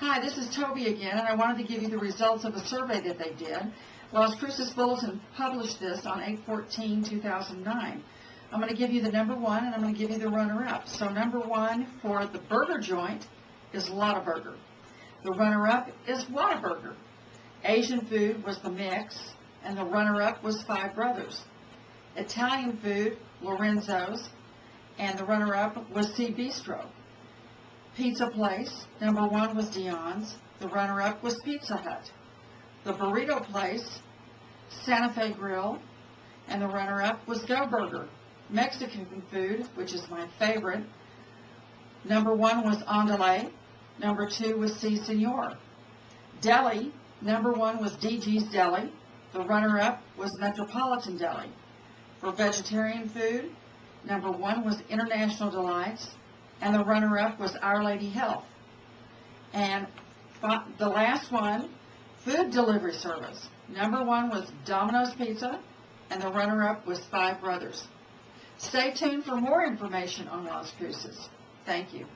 Hi, this is Toby again, and I wanted to give you the results of a survey that they did. Las Cruces Bulletin published this on 8/14/2009. I'm going to give you the number one, and I'm going to give you the runner-up. So number one for the burger joint is Lottaburger. The runner-up is Whataburger. Asian food was the Mix, and the runner-up was Five Brothers. Italian food, Lorenzo's, and the runner-up was Sea Bistro. Pizza place, number one was Dion's. The runner-up was Pizza Hut. The burrito place, Santa Fe Grill, and the runner-up was Go Burger. Mexican food, which is my favorite, number one was Andale. Number two was Si Senor. Deli, number one was DG's Deli. The runner-up was Metropolitan Deli. For vegetarian food, number one was International Delights, and the runner-up was Our Lady Health. And the last one, food delivery service. Number one was Domino's Pizza, and the runner-up was Five Brothers. Stay tuned for more information on Las Cruces. Thank you.